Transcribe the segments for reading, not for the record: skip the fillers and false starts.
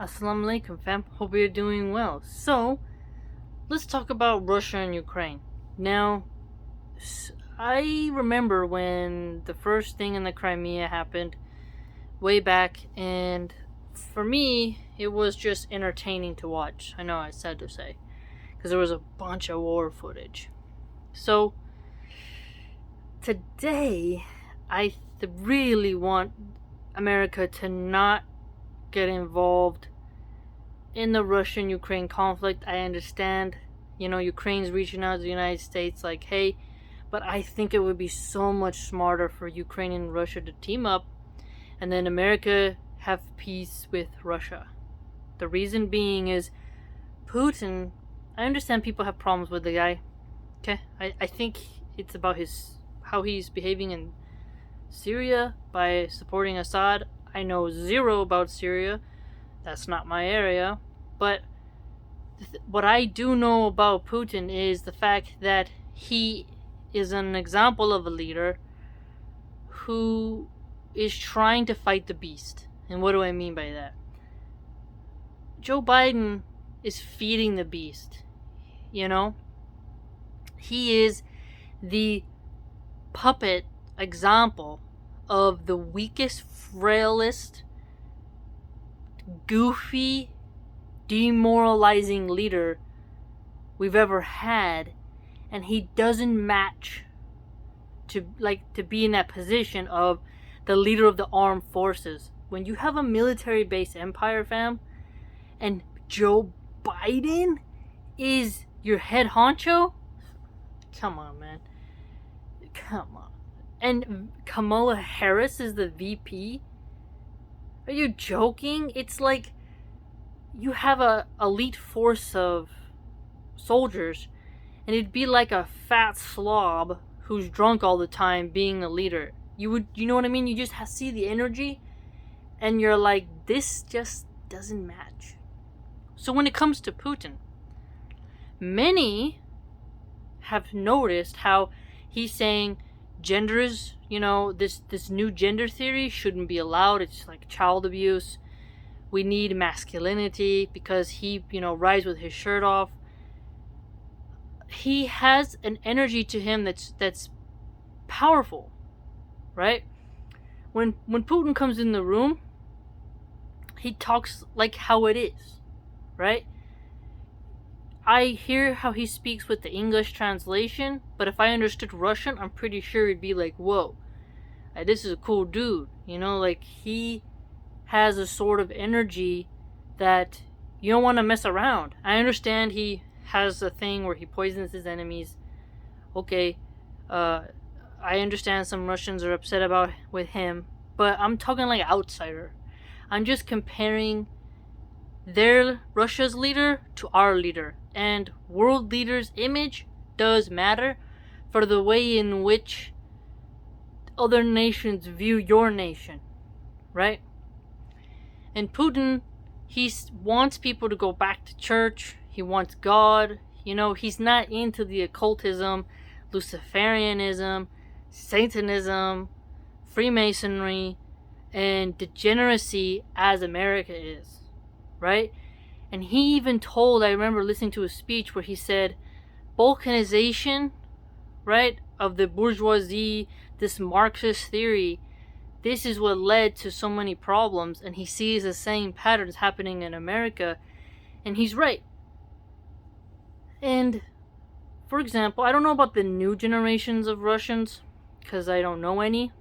Assalamu alaikum, fam. Hope you're doing well. So, let's talk about Russia and Ukraine. Now, I remember when the first thing in the Crimea happened way back, and for me, it was just entertaining to watch. I know, it's sad to say, because there was a bunch of war footage. So, today, I really want America to not get involved in the Russian-Ukraine conflict. I understand, Ukraine's reaching out to the United States like, hey, but I think it would be so much smarter for Ukraine and Russia to team up and then America have peace with Russia. The reason being is Putin, I understand people have problems with the guy. Okay? I think it's about how he's behaving in Syria by supporting Assad. I know zero about Syria. That's not my area. But what I do know about Putin is the fact that he is an example of a leader who is trying to fight the beast. And what do I mean by that? Joe Biden is feeding the beast. He is the puppet example of the weakest, frailest, goofy, demoralizing leader we've ever had, and he doesn't match to be in that position of the leader of the armed forces. When you have a military-based empire, fam, and Joe Biden is your head honcho, come on, man. Come on. And Kamala Harris is the VP? Are you joking? It's like you have a elite force of soldiers, and it'd be like a fat slob who's drunk all the time being the leader. You know what I mean? You just see the energy, and you're like, this just doesn't match. So when it comes to Putin, many have noticed how he's saying gender is, this new gender theory shouldn't be allowed. It's like child abuse. We need masculinity because he, rides with his shirt off. He has an energy to him that's powerful, right? When Putin comes in the room, he talks like how it is, right? I hear how he speaks with the English translation, but if I understood Russian, I'm pretty sure it'd be like, whoa, this is a cool dude. He has a sort of energy that you don't want to mess around. I understand he has a thing where he poisons his enemies. Okay, I understand some Russians are upset with him, but I'm talking like outsider. I'm just comparing their Russia's leader to our leader. And world leaders' image does matter for the way in which other nations view your nation, right? And Putin, he wants people to go back to church. He wants God. He's not into the occultism, Luciferianism, Satanism, Freemasonry, and degeneracy as America is, right? And he even told, I remember listening to a speech where he said, Balkanization, right, of the bourgeoisie, this Marxist theory, this is what led to so many problems, and he sees the same patterns happening in America, and he's right. And, for example, I don't know about the new generations of Russians, because I don't know any,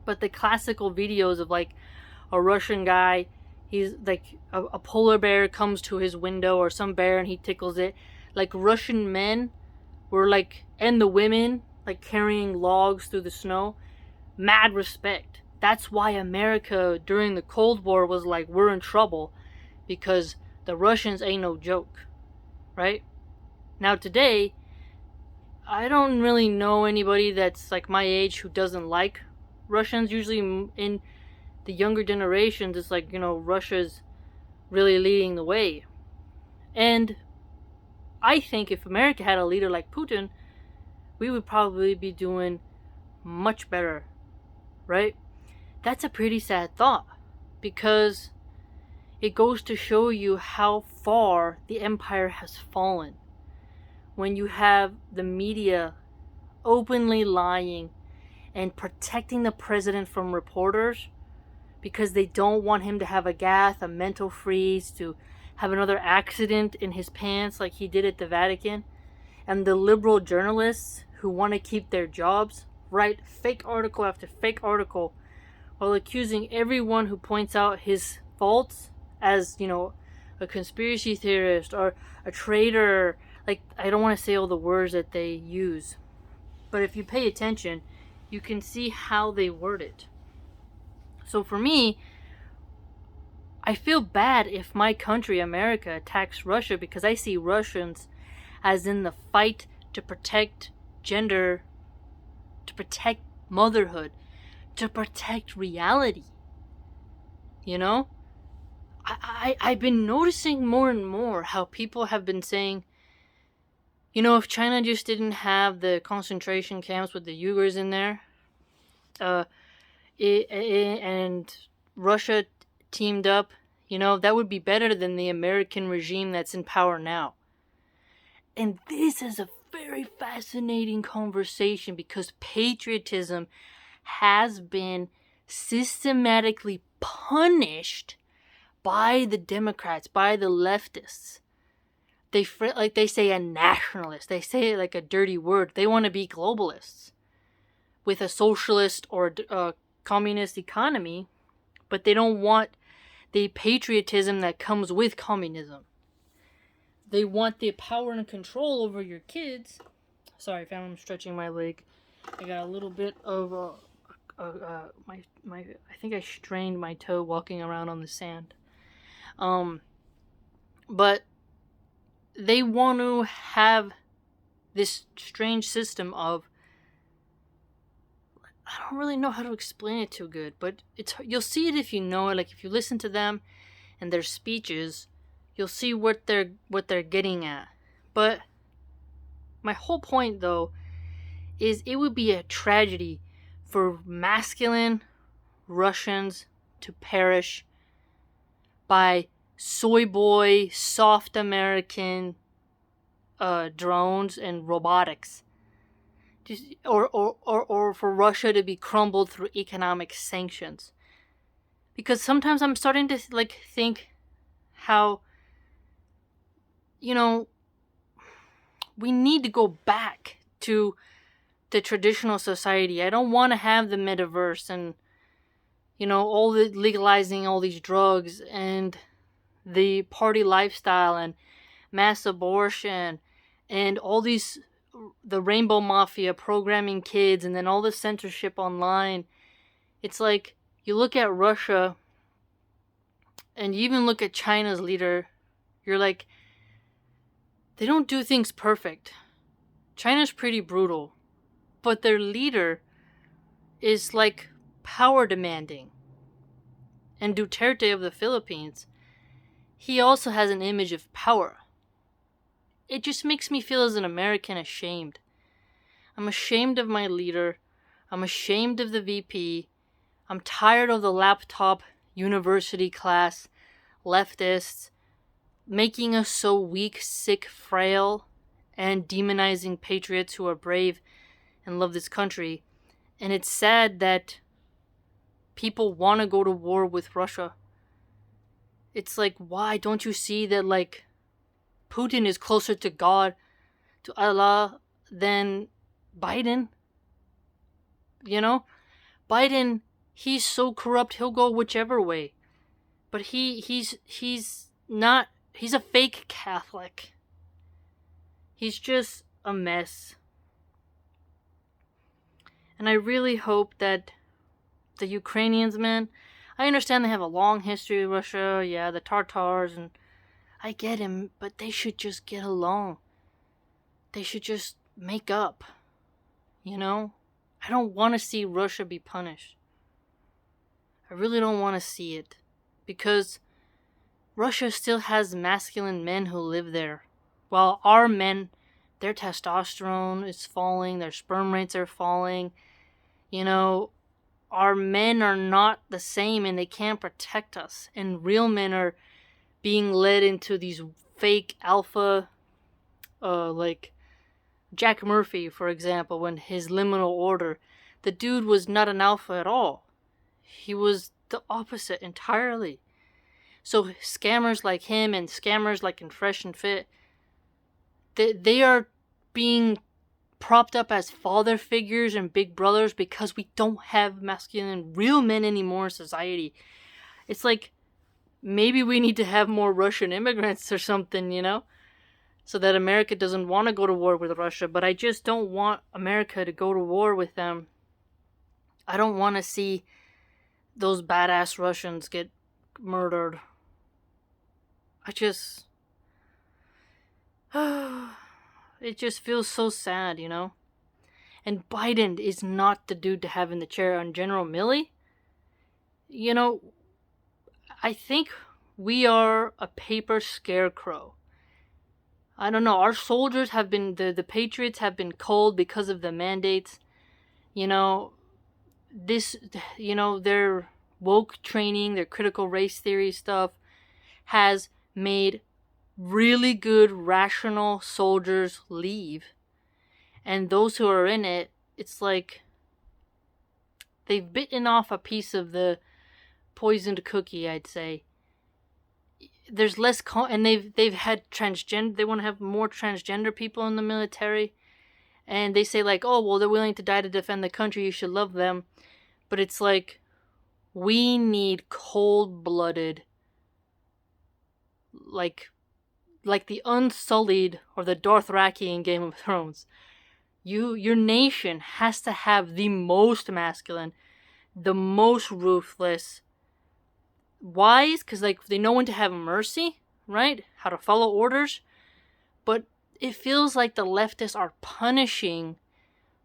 but the classical videos of like a Russian guy, he's like a polar bear comes to his window or some bear and he tickles it. Like Russian men were like, and the women like carrying logs through the snow. Mad respect. That's why America during the Cold War was like, we're in trouble because the Russians ain't no joke, right? Now today, I don't really know anybody that's like my age who doesn't like Russians. Usually in the younger generations, it's like, Russia's really leading the way. And I think if America had a leader like Putin, we would probably be doing much better, right? That's a pretty sad thought, because it goes to show you how far the empire has fallen. When you have the media openly lying and protecting the president from reporters because they don't want him to have a gaffe, a mental freeze, to have another accident in his pants like he did at the Vatican. And the liberal journalists who want to keep their jobs write fake article after fake article while accusing everyone who points out his faults as, a conspiracy theorist or a traitor. Like, I don't want to say all the words that they use, but if you pay attention, you can see how they word it. So for me, I feel bad if my country, America, attacks Russia because I see Russians as in the fight to protect gender, to protect motherhood, to protect reality. I've been noticing more and more how people have been saying, if China just didn't have the concentration camps with the Uyghurs in there, and Russia teamed up, that would be better than the American regime that's in power now. And this is a very fascinating conversation because patriotism has been systematically punished by the Democrats, by the leftists. They say a nationalist. They say it like a dirty word. They want to be globalists with a socialist or communist economy, but they don't want the patriotism that comes with communism. They want the power and control over your kids. Sorry, fam, I'm stretching my leg. I got a little bit of my I think I strained my toe walking around on the sand. But they want to have this strange system of, I don't really know how to explain it too good, but you'll see it if you know it. Like if you listen to them and their speeches, you'll see what they're getting at. But my whole point though is it would be a tragedy for masculine Russians to perish by soy boy, soft American drones and robotics. Or for Russia to be crumbled through economic sanctions. Because sometimes I'm starting to think how, we need to go back to the traditional society. I don't want to have the metaverse and, all the legalizing all these drugs and the party lifestyle and mass abortion and all these, the rainbow mafia programming kids and then all the censorship online. It's like you look at Russia and you even look at China's leader, you're like, they don't do things perfect. China's pretty brutal, but their leader is like power demanding. And Duterte of the Philippines, he also has an image of power. It just makes me feel as an American ashamed. I'm ashamed of my leader. I'm ashamed of the VP. I'm tired of the laptop university class leftists making us so weak, sick, frail, and demonizing patriots who are brave and love this country. And it's sad that people want to go to war with Russia. It's like, why don't you see that, Putin is closer to God, to Allah, than Biden? Biden, he's so corrupt, he'll go whichever way. But he's not, he's a fake Catholic. He's just a mess. And I really hope that the Ukrainians, man, I understand they have a long history with Russia, yeah, the Tartars, and I get him, but they should just get along. They should just make up. I don't want to see Russia be punished. I really don't want to see it. Because Russia still has masculine men who live there. While our men, their testosterone is falling, their sperm rates are falling. our men are not the same and they can't protect us. And real men are being led into these fake alpha, like Jack Murphy, for example, when his liminal order, the dude was not an alpha at all. He was the opposite entirely. So scammers like him and scammers like in Fresh and Fit, they are being propped up as father figures and big brothers because we don't have masculine real men anymore in society. It's like maybe we need to have more Russian immigrants or something, you know, so that America doesn't want to go to war with Russia. But I just don't want America to go to war with them. I don't want to see those badass Russians get murdered. I just it just feels so sad, you know? And Biden is not the dude to have in the chair on General Milley. You know, I think we are a paper scarecrow. I don't know, our soldiers have been, the patriots have been cold because of the mandates. You know, their woke training, their critical race theory stuff has made really good, rational soldiers leave. And those who are in it, it's like they've bitten off a piece of the poisoned cookie, I'd say. There's less and they've had transgender, they want to have more transgender people in the military. And they say like, "Oh, well, they're willing to die to defend the country, you should love them." But it's like, we need cold-blooded, like the Unsullied or the Dothraki in Game of Thrones. Your nation has to have the most masculine, the most ruthless. Wise, because like they know when to have mercy, right? How to follow orders. But it feels like the leftists are punishing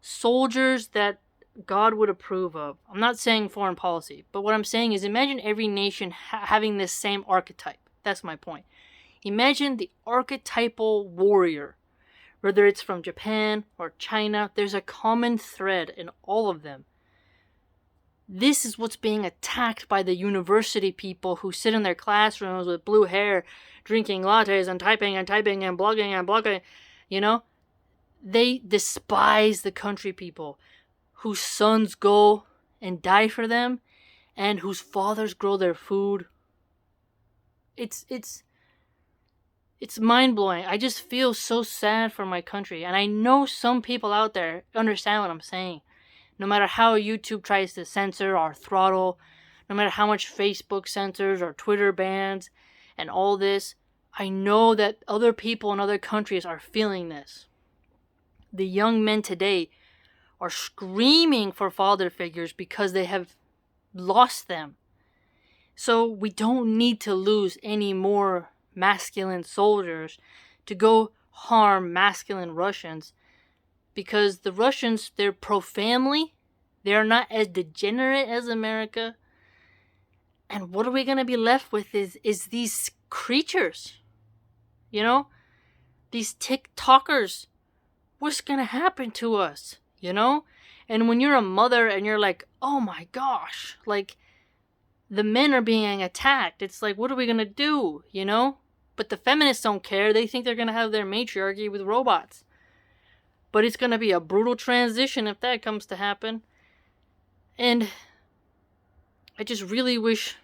soldiers that God would approve of. I'm not saying foreign policy, but what I'm saying is imagine every nation having this same archetype. That's my point. Imagine the archetypal warrior, whether it's from Japan or China, there's a common thread in all of them. This is what's being attacked by the university people who sit in their classrooms with blue hair, drinking lattes and typing and blogging, you know? They despise the country people whose sons go and die for them and whose fathers grow their food. It's mind-blowing. I just feel so sad for my country. And I know some people out there understand what I'm saying. No matter how YouTube tries to censor or throttle, no matter how much Facebook censors or Twitter bans and all this, I know that other people in other countries are feeling this. The young men today are screaming for father figures because they have lost them. So we don't need to lose any more masculine soldiers to go harm masculine Russians, because the Russians, they're pro-family, they're not as degenerate as America, and what are we going to be left with is these creatures, you know, these TikTokers. What's going to happen to us, you know? And when you're a mother and you're like, oh my gosh, like, the men are being attacked, it's like, what are we going to do, you know? But the feminists don't care. They think they're going to have their matriarchy with robots. But it's going to be a brutal transition if that comes to happen. And I just really wish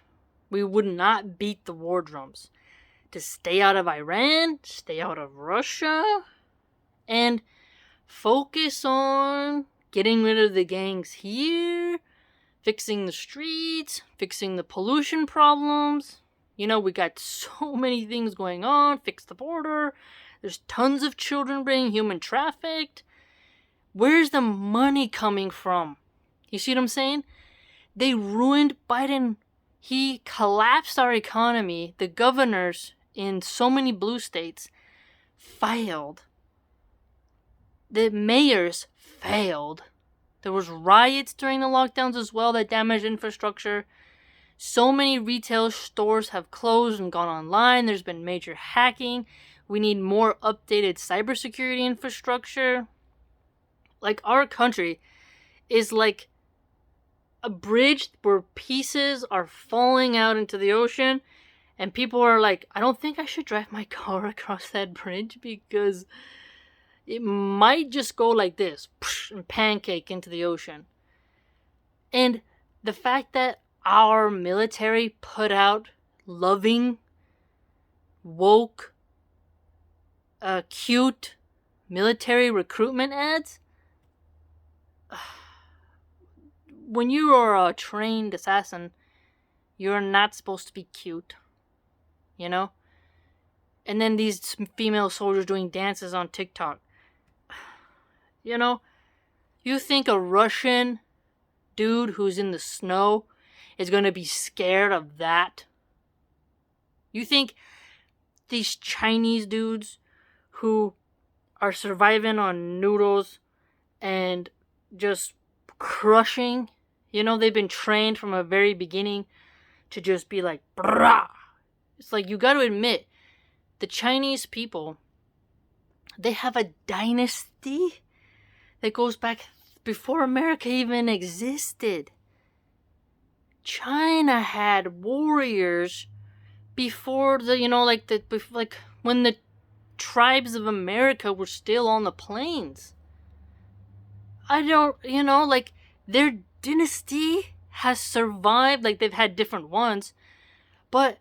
we would not beat the war drums. To stay out of Iran, stay out of Russia, and focus on getting rid of the gangs here, fixing the streets, fixing the pollution problems. You know, we got so many things going on. Fix the border. There's tons of children being human trafficked. Where's the money coming from? You see what I'm saying? They ruined Biden. He collapsed our economy. The governors in so many blue states failed. The mayors failed. There was riots during the lockdowns as well that damaged infrastructure. So many retail stores have closed and gone online. There's been major hacking. We need more updated cybersecurity infrastructure. Like, our country is like a bridge where pieces are falling out into the ocean, and people are like, I don't think I should drive my car across that bridge because it might just go like this and pancake into the ocean. And the fact that our military put out loving, woke, cute military recruitment ads, when you are a trained assassin, you're not supposed to be cute, you know? And then these female soldiers doing dances on TikTok. You know, you think a Russian dude who's in the snow is going to be scared of that? You think these Chinese dudes who are surviving on noodles and just crushing, you know, they've been trained from a very beginning to just be like, brah. It's like, you got to admit, the Chinese people, they have a dynasty that goes back before America even existed. China had warriors before the, you know, like when the tribes of America were still on the plains. I don't, you know, like, their dynasty has survived. Like, they've had different ones, but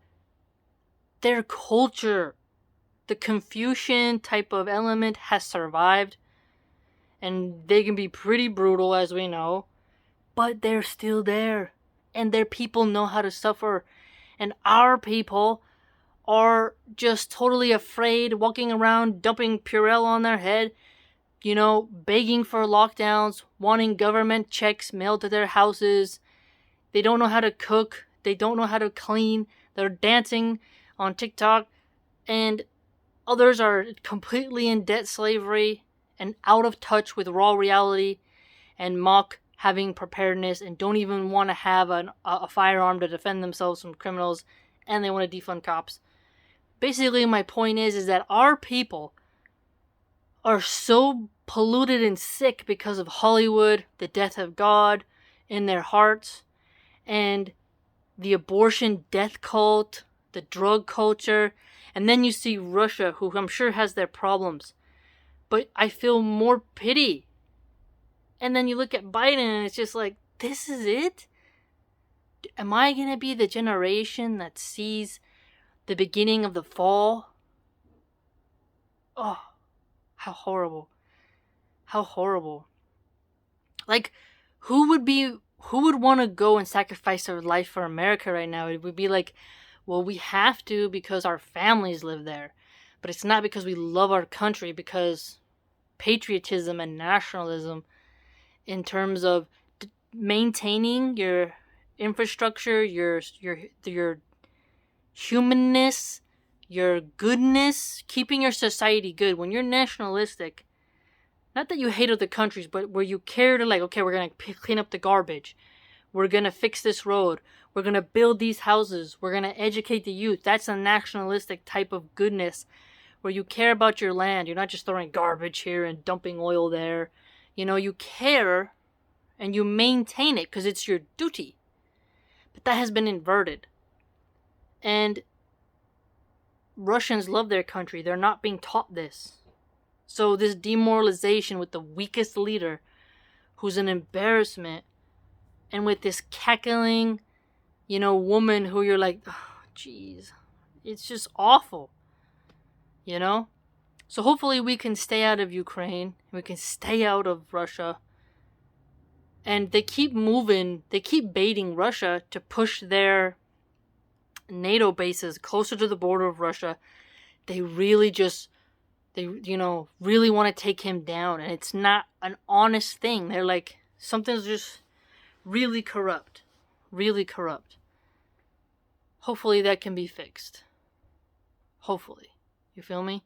their culture, the Confucian type of element, has survived. And they can be pretty brutal, as we know, but they're still there. And their people know how to suffer. And our people are just totally afraid, walking around, dumping Purell on their head, you know, begging for lockdowns, wanting government checks mailed to their houses. They don't know how to cook. They don't know how to clean. They're dancing on TikTok. And others are completely in debt slavery and out of touch with raw reality and mock having preparedness and don't even want to have a firearm to defend themselves from criminals, and they want to defund cops. Basically, my point is that our people are so polluted and sick because of Hollywood, the death of God in their hearts, and the abortion death cult, the drug culture, and then you see Russia, who I'm sure has their problems. But I feel more pity. And then you look at Biden and it's just like, this is it? Am I going to be the generation that sees the beginning of the fall? Oh, how horrible. How horrible. Like, who would want to go and sacrifice their life for America right now? It would be like, well, we have to because our families live there. But it's not because we love our country, because patriotism and nationalism in terms of maintaining your infrastructure, your humanness, your goodness, keeping your society good. When you're nationalistic, not that you hate other countries, but where you care to, like, okay, we're going to clean up the garbage. We're going to fix this road. We're going to build these houses. We're going to educate the youth. That's a nationalistic type of goodness where you care about your land. You're not just throwing garbage here and dumping oil there. You know, you care and you maintain it because it's your duty. But that has been inverted. And Russians love their country. They're not being taught this. So this demoralization with the weakest leader, who's an embarrassment, and with this cackling, you know, woman who you're like, oh, jeez, it's just awful, you know? So hopefully we can stay out of Ukraine, we can stay out of Russia. And they keep baiting Russia to push their NATO bases closer to the border of Russia. They really really want to take him down, and it's not an honest thing. They're like, something's just really corrupt. Really corrupt. Hopefully that can be fixed. Hopefully. You feel me?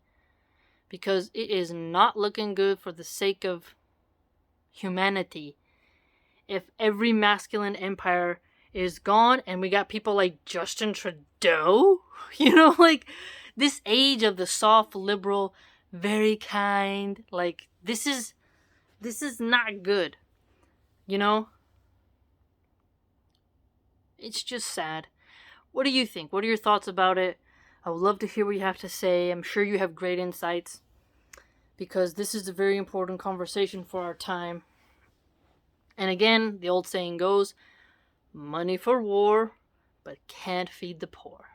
Because it is not looking good for the sake of humanity. If every masculine empire is gone and we got people like Justin Trudeau, you know, like this age of the soft liberal, very kind, like this is not good, you know? It's just sad. What do you think? What are your thoughts about it? I would love to hear what you have to say. I'm sure you have great insights, because this is a very important conversation for our time. And again, the old saying goes, money for war, but can't feed the poor.